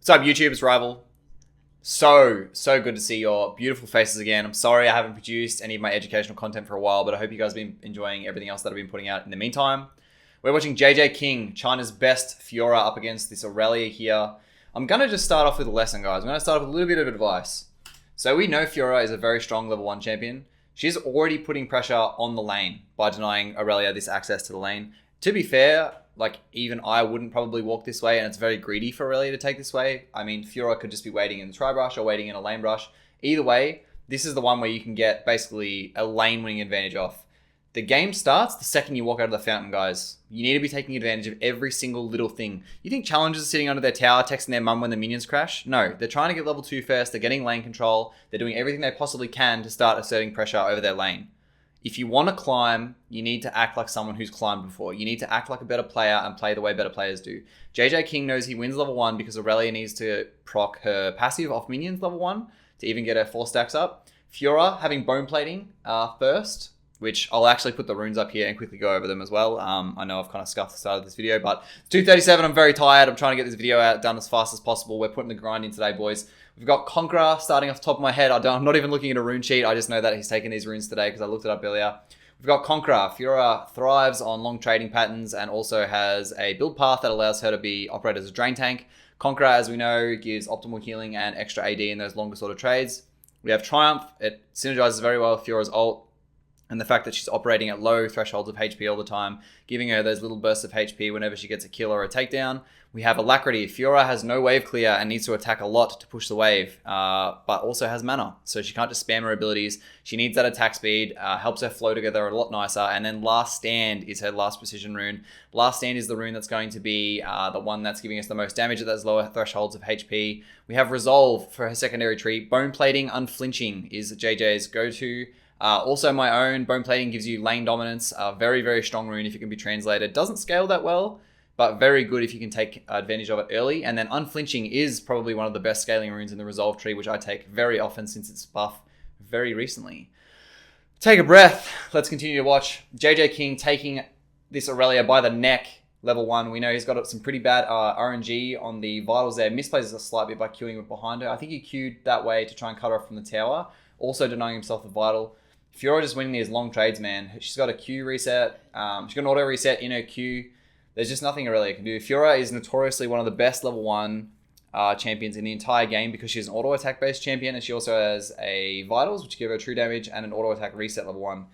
What's up, YouTube? It's Rival. So good to see your beautiful faces again. I'm sorry I haven't produced any of my educational content for a while, but I hope you guys have been enjoying everything else that I've been putting out in the meantime. We're watching JJKing, China's best FIORA, up against this Aurelia here. I'm going to just start off with a lesson, guys. I'm going to start off with a little bit of advice. So we know FIORA is a very strong level 1 champion. She's already putting pressure on the lane by denying Aurelia this access to the lane. To be fair, like, even I wouldn't probably walk this way, and it's very greedy for Aurelia to take this way. I mean, FIORA could just be waiting in the tri-brush or waiting in a lane brush. Either way, this is the one where you can get basically a lane winning advantage off. The game starts the second you walk out of the fountain, guys. You need to be taking advantage of every single little thing. You think challengers are sitting under their tower texting their mum when the minions crash? No, they're trying to get level 2 first. They're getting lane control. They're doing everything they possibly can to start asserting pressure over their lane. If you want to climb, you need to act like someone who's climbed before. You need to act like a better player and play the way better players do. JJKing knows he wins level 1 because Aurelia needs to proc her passive off minions level 1 to even get her 4 stacks up. FIORA having bone plating first, which I'll actually put the runes up here and quickly go over them as well. I know I've kind of scuffed the start of this video, but it's 2:37. I'm very tired. I'm trying to get this video out done as fast as possible. We're putting the grind in today, boys. We've got Conqueror starting off the top of my head. I'm not even looking at a rune sheet. I just know that he's taken these runes today because I looked it up earlier. We've got Conqueror. FIORA thrives on long trading patterns and also has a build path that allows her to be operated as a drain tank. Conqueror, as we know, gives optimal healing and extra AD in those longer sort of trades. We have Triumph. It synergizes very well with FIORA's ult. And the fact that she's operating at low thresholds of HP all the time, giving her those little bursts of HP whenever she gets a kill or a takedown. We have Alacrity. FIORA has no wave clear and needs to attack a lot to push the wave, but also has mana. So she can't just spam her abilities. She needs that attack speed, helps her flow together a lot nicer. And then Last Stand is her last precision rune. Last Stand is the rune that's going to be the one that's giving us the most damage at those lower thresholds of HP. We have Resolve for her secondary tree. Bone Plating, Unflinching is JJ's go-to. Also my own, Bone Plating gives you lane dominance, very, very strong rune if it can be translated. Doesn't scale that well, but very good if you can take advantage of it early. And then Unflinching is probably one of the best scaling runes in the Resolve tree, which I take very often since its buff very recently. Take a breath. Let's continue to watch JJKing taking this Aurelia by the neck, level 1. We know he's got some pretty bad RNG on the vitals there. Misplays a slight bit by queuing it behind her. I think he queued that way to try and cut her off from the tower, also denying himself the vital. FIORA just winning these long trades, man. She's got a Q reset. She's got an auto reset in her Q. There's just nothing Aurelia can do. FIORA is notoriously one of the best level 1 champions in the entire game because she's an auto attack based champion, and she also has a vitals, which give her true damage, and an auto attack reset level 1.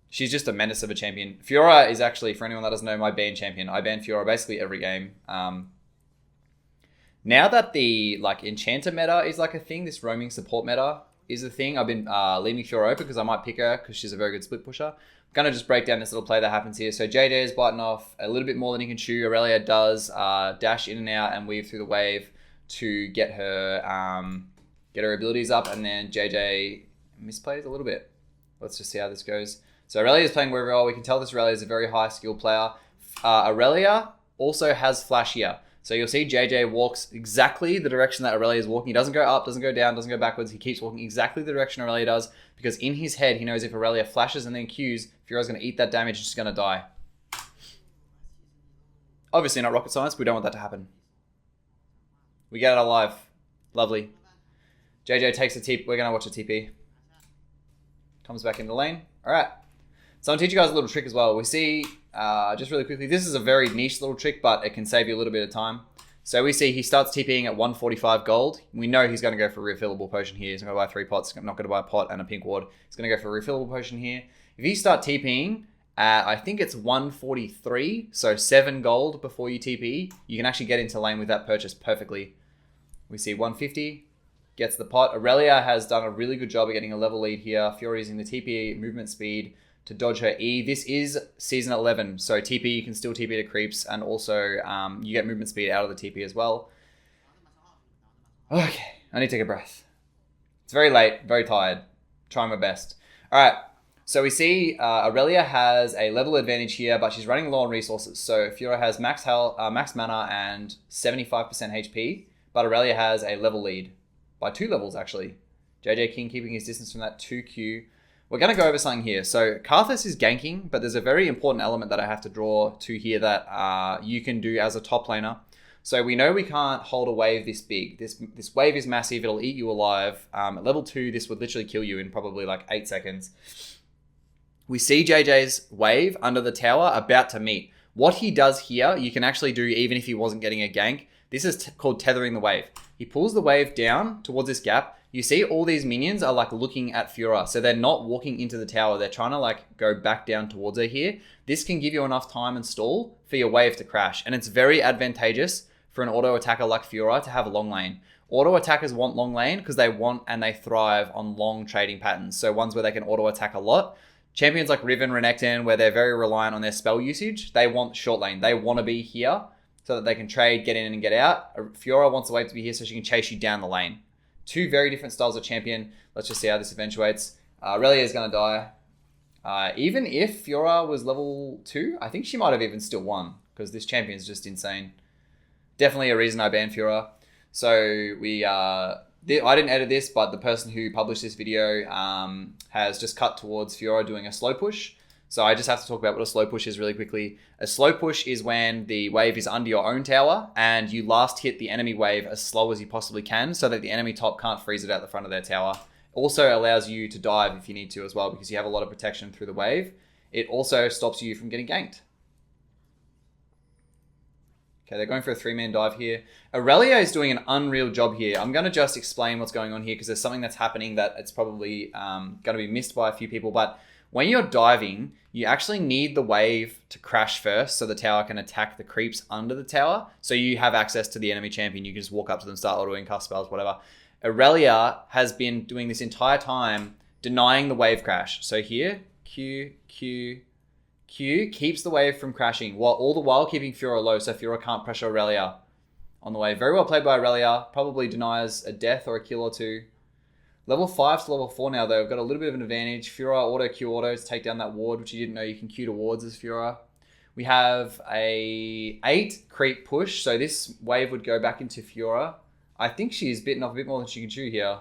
She's just a menace of a champion. FIORA is actually, for anyone that doesn't know, my ban champion. I ban FIORA basically every game. Now that the enchanter meta is like a thing, this roaming support meta is the thing. I've been leaving FIORA open because I might pick her because she's a very good split pusher. I'm going to just break down this little play that happens here. So JJ is biting off a little bit more than he can chew. Aurelia does dash in and out and weave through the wave to get her abilities up, and then JJ misplays a little bit. Let's just see how this goes. So Aurelia is playing very well. We can tell this Aurelia is a very high skill player. Aurelia also has flash here. So you'll see JJ walks exactly the direction that Aurelia is walking. He doesn't go up, doesn't go down, doesn't go backwards. He keeps walking exactly the direction Aurelia does because in his head, he knows if Aurelia flashes and then Qs, FIORA's going to eat that damage and she's going to die. Obviously not rocket science. We don't want that to happen. We get it alive. Lovely. JJ takes a TP. We're going to watch a TP. Comes back in the lane. All right. So I'll teach you guys a little trick as well. We see, just really quickly, this is a very niche little trick, but it can save you a little bit of time. So we see he starts TPing at 145 gold. We know he's going to go for a refillable potion here. He's going to buy 3 pots. He's not going to buy a pot and a pink ward. He's going to go for a refillable potion here. If you start TPing at, I think it's 143, so 7 gold before you TP, you can actually get into lane with that purchase perfectly. We see 150, gets the pot. Aurelia has done a really good job of getting a level lead here. FIORA using the TP movement speed to dodge her E. This is season 11, so TP, you can still TP to creeps, and also you get movement speed out of the TP as well. Okay, I need to take a breath. It's very late, very tired. Trying my best. All right, so we see Aurelia has a level advantage here, but she's running low on resources. So FIORA has max health, max mana and 75% HP, but Aurelia has a level lead by 2 levels actually. JJKing keeping his distance from that 2Q. We're going to go over something here. So Karthus is ganking, but there's a very important element that I have to draw to here that you can do as a top laner. So we know we can't hold a wave this big. This wave is massive. It'll eat you alive. At level 2, this would literally kill you in probably like 8 seconds. We see JJ's wave under the tower about to meet. What he does here, you can actually do even if he wasn't getting a gank. This is called Tethering the Wave. He pulls the wave down towards this gap. You see all these minions are like looking at FIORA. So they're not walking into the tower. They're trying to like go back down towards her here. This can give you enough time and stall for your wave to crash. And it's very advantageous for an auto attacker like FIORA to have a long lane. Auto attackers want long lane because they want and they thrive on long trading patterns. So ones where they can auto attack a lot. Champions like Riven, Renekton, where they're very reliant on their spell usage, they want short lane. They want to be here so that they can trade, get in and get out. FIORA wants the wave to be here so she can chase you down the lane. Two very different styles of champion. Let's just see how this eventuates. Relia is going to die. Even if FIORA was level 2, I think she might have even still won because this champion is just insane. Definitely a reason I banned FIORA. So I didn't edit this, but the person who published this video has just cut towards FIORA doing a slow push. So I just have to talk about what a slow push is really quickly. A slow push is when the wave is under your own tower and you last hit the enemy wave as slow as you possibly can so that the enemy top can't freeze it out the front of their tower. Also allows you to dive if you need to as well because you have a lot of protection through the wave. It also stops you from getting ganked. Okay, they're going for a 3-man dive here. Aurelia is doing an unreal job here. I'm going to just explain what's going on here because there's something that's happening that it's probably going to be missed by a few people. But when you're diving, you actually need the wave to crash first so the tower can attack the creeps under the tower. So you have access to the enemy champion. You can just walk up to them, start autoing, cast spells, whatever. Aurelia has been doing this entire time denying the wave crash. So here, Q keeps the wave from crashing while all the while keeping FIORA low so FIORA can't pressure Aurelia on the wave. Very well played by Aurelia. Probably denies a death or a kill or two. Level 5 to level 4 now though. We've got a little bit of an advantage. FIORA auto Q autos take down that ward, which you didn't know you can Q to wards as FIORA. We have a 8 creep push. So this wave would go back into FIORA. I think she's bitten off a bit more than she can chew here.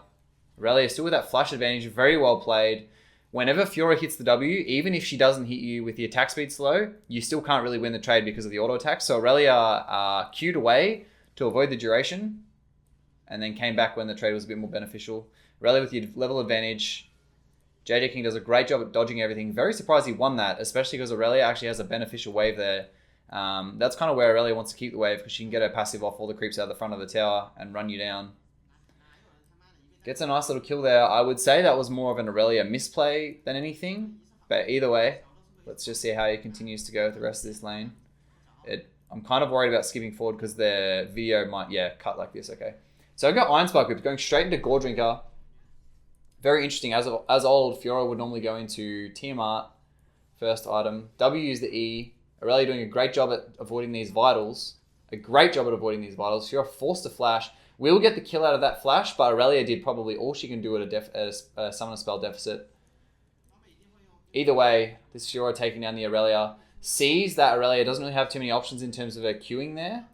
Aurelia still with that flash advantage. Very well played. Whenever FIORA hits the W, even if she doesn't hit you with the attack speed slow, you still can't really win the trade because of the auto attack. So Aurelia queued away to avoid the duration and then came back when the trade was a bit more beneficial. Aurelia with your level advantage. JJKing does a great job at dodging everything. Very surprised he won that, especially because Aurelia actually has a beneficial wave there. That's kind of where Aurelia wants to keep the wave because she can get her passive off all the creeps out the front of the tower and run you down. Gets a nice little kill there. I would say that was more of an Aurelia misplay than anything. But either way, let's just see how he continues to go with the rest of this lane. I'm kind of worried about skipping forward because the video might, cut like this. Okay. So I've got Iron Spike Whip going straight into Gore Drinker. Very interesting. As old, FIORA would normally go into Tiamat, first item. W is the E. Aurelia doing a great job at avoiding these vitals. FIORA forced to flash. We'll get the kill out of that flash, but Aurelia did probably all she can do at a summoner spell deficit. Either way, this FIORA taking down the Aurelia sees that Aurelia doesn't really have too many options in terms of her queuing there.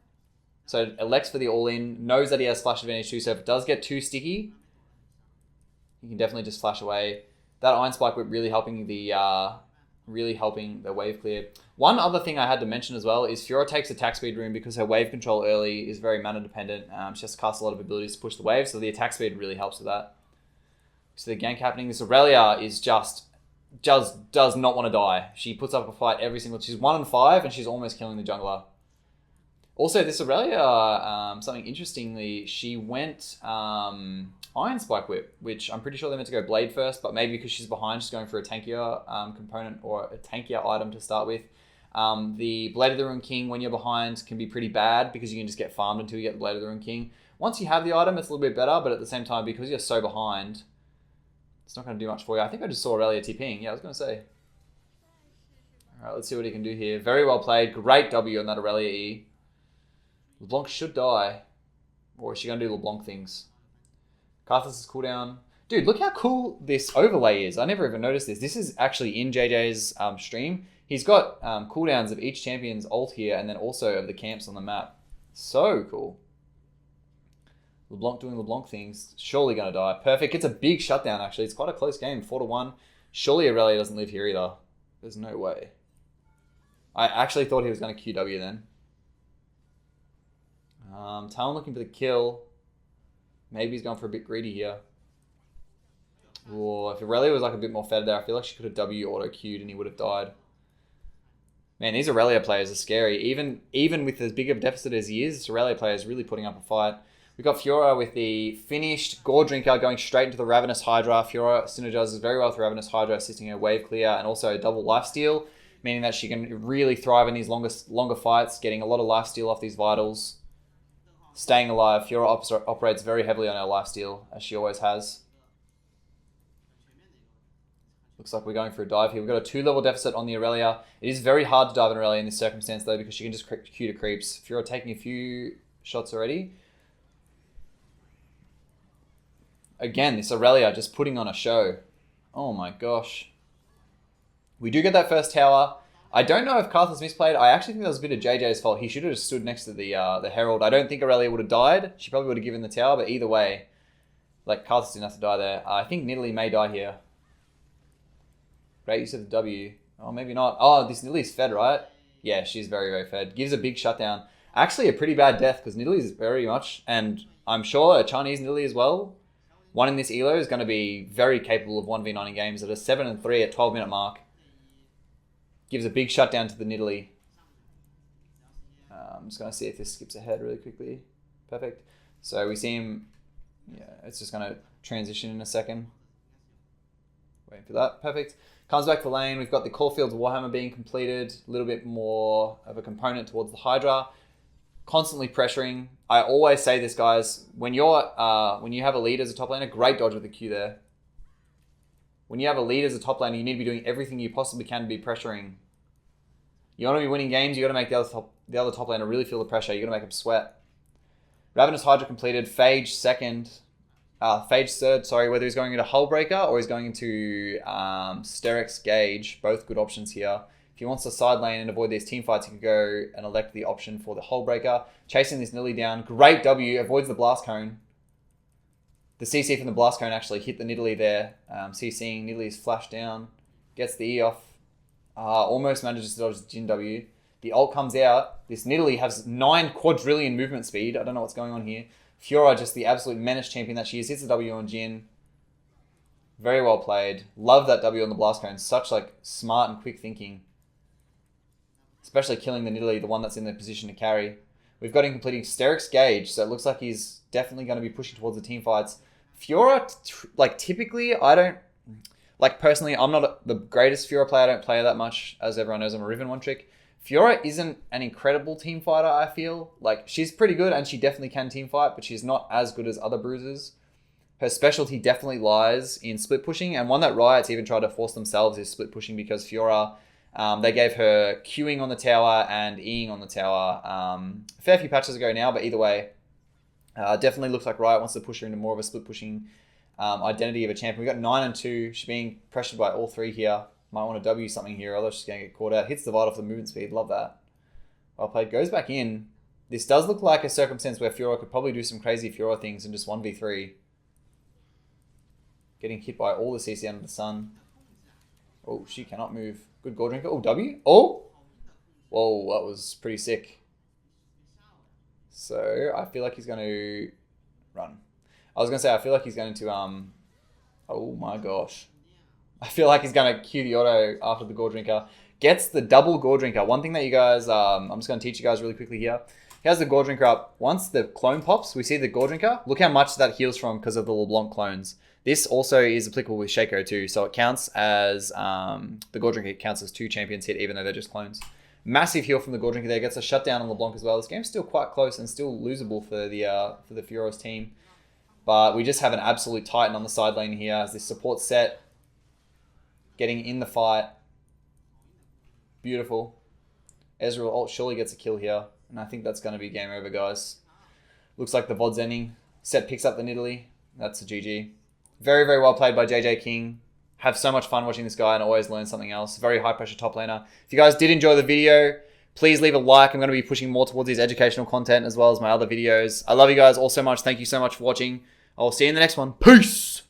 So elects for the all-in, knows that he has flash advantage too, so if it does get too sticky, you can definitely just flash away. That Iron Spike Whip really helping the wave clear. One other thing I had to mention as well is FIORA takes attack speed room because her wave control early is very mana dependent. She has to cast a lot of abilities to push the wave, so the attack speed really helps with that. So the gank happening. This Aurelia is just does not want to die. She puts up a fight every single. She's 1 in 5 and she's almost killing the jungler. Also, this Aurelia, something interestingly, she went Iron Spike Whip, which I'm pretty sure they're meant to go Blade first, but maybe because she's behind, she's going for a tankier component or a tankier item to start with. The Blade of the Ruined King, when you're behind, can be pretty bad because you can just get farmed until you get the Blade of the Ruined King. Once you have the item, it's a little bit better, but at the same time, because you're so behind, it's not going to do much for you. I think I just saw Aurelia TPing. Yeah, I was going to say. All right, let's see what he can do here. Very well played. Great W on that Aurelia E. LeBlanc should die. Or is she going to do LeBlanc things? Karthus' cooldown. Dude, look how cool this overlay is. I never even noticed this. This is actually in JJ's stream. He's got cooldowns of each champion's ult here and then also of the camps on the map. So cool. LeBlanc doing LeBlanc things. Surely going to die. Perfect. It's a big shutdown, actually. It's quite a close game. 4-1. Surely Aurelia doesn't live here either. There's no way. I actually thought he was going to QW then. Talon looking for the kill. Maybe he's going for a bit greedy here. Or if Aurelia was like a bit more fed there, I feel like she could have W auto-queued and he would have died. Man, these Aurelia players are scary. Even with as big of a deficit as he is, this Aurelia player is really putting up a fight. We've got FIORA with the finished Gore Drinker going straight into the Ravenous Hydra. FIORA synergizes very well with Ravenous Hydra, assisting her wave clear and also double lifesteal, meaning that she can really thrive in these longer fights, getting a lot of lifesteal off these vitals. Staying alive, FIORA operates very heavily on her lifesteal, as she always has. Looks like we're going for a dive here. We've got a 2-level deficit on the Aurelia. It is very hard to dive an Aurelia in this circumstance, though, because she can just Q to creeps. FIORA taking a few shots already. Again, this Aurelia just putting on a show. Oh my gosh. We do get that first tower. I don't know if Karthus misplayed. I actually think that was a bit of JJ's fault. He should have just stood next to the Herald. I don't think Aurelia would have died. She probably would have given the tower, but either way, like, Karthus didn't have to die there. I think Nidalee may die here. Great use of the W. Oh, maybe not. Oh, this Nidalee's fed, right? Yeah, she's very, very fed. Gives a big shutdown. Actually, a pretty bad death, because Nidalee's very much, and I'm sure a Chinese Nidalee as well, one in this elo is going to be very capable of 1v9 in games at a 7-3 at 12-minute mark. Gives a big shutdown to the Nidalee. I'm just going to see if this skips ahead really quickly. Perfect. So we see him, yeah, it's just going to transition in a second. Waiting for that. Perfect. Comes back for lane. We've got the Caulfield's Warhammer being completed. A little bit more of a component towards the Hydra. Constantly pressuring. I always say this, guys. When you have a lead as a top laner, great dodge with the Q there. When you have a lead as a top laner, you need to be doing everything you possibly can to be pressuring. You want to be winning games, you got to make the other top laner really feel the pressure. You got to make them sweat. Ravenous Hydra completed. Phage third, sorry, whether he's going into Hullbreaker or he's going into Sterix Gauge. Both good options here. If he wants to side lane and avoid these team fights, he could go and elect the option for the Hullbreaker. Chasing this Nidalee down. Great W, avoids the Blast Cone. The CC from the Blast Cone actually hit the Nidalee there. CCing, Nidalee's flashed down. Gets the E off. Almost manages to dodge the Jin W. The ult comes out. This Nidalee has 9 quadrillion movement speed. I don't know what's going on here. FIORA, just the absolute menace champion that she is, hits the W on Jin. Very well played. Love that W on the Blast Cone. Such like smart and quick thinking. Especially killing the Nidalee, the one that's in the position to carry. We've got him completing Sterix Gauge, so it looks like he's definitely going to be pushing towards the team fights. FIORA, like typically, I don't... Like personally, I'm not the greatest FIORA player. I don't play her that much. As everyone knows, I'm a Riven one trick. FIORA isn't an incredible team fighter, I feel. Like, she's pretty good and she definitely can team fight, but she's not as good as other bruisers. Her specialty definitely lies in split pushing, and one that Riot's even tried to force themselves is split pushing, because FIORA, they gave her queuing on the tower and Eing on the tower a fair few patches ago now, but either way, definitely looks like Riot wants to push her into more of a split pushing identity of a champion. We've got 9 and 2. She's being pressured by all 3 here. Might want to W something here, otherwise she's going to get caught out. Hits the Vital for the movement speed. Love that. Well played. Goes back in. This does look like a circumstance where FIORA could probably do some crazy FIORA things in just 1v3. Getting hit by all the CC under the sun. Oh, she cannot move. Good Gore Drinker. Oh, W. Oh! Whoa, that was pretty sick. So, I feel like he's going to run. I was going to say, I feel like he's going to, oh my gosh. I feel like he's going to cue the auto after the Gore Drinker. Gets the double Gore Drinker. One thing that you guys, I'm just going to teach you guys really quickly here. He has the Gore Drinker up. Once the clone pops, we see the Gore Drinker. Look how much that heals from because of the LeBlanc clones. This also is applicable with Shaco too. So it counts as, the Gore Drinker counts as 2 champions hit, even though they're just clones. Massive heal from the Gore Drinker there. Gets a shutdown on LeBlanc as well. This game's still quite close and still losable for the FIORA's team. But we just have an absolute titan on the side lane here as this support set. Getting in the fight. Beautiful. Ezreal ult surely gets a kill here. And I think that's going to be game over, guys. Looks like the VOD's ending. Set picks up the Nidalee. That's a GG. Very, very well played by JJKing. Have so much fun watching this guy and always learn something else. Very high pressure top laner. If you guys did enjoy the video, please leave a like. I'm going to be pushing more towards these educational content as well as my other videos. I love you guys all so much. Thank you so much for watching. I'll see you in the next one. Peace!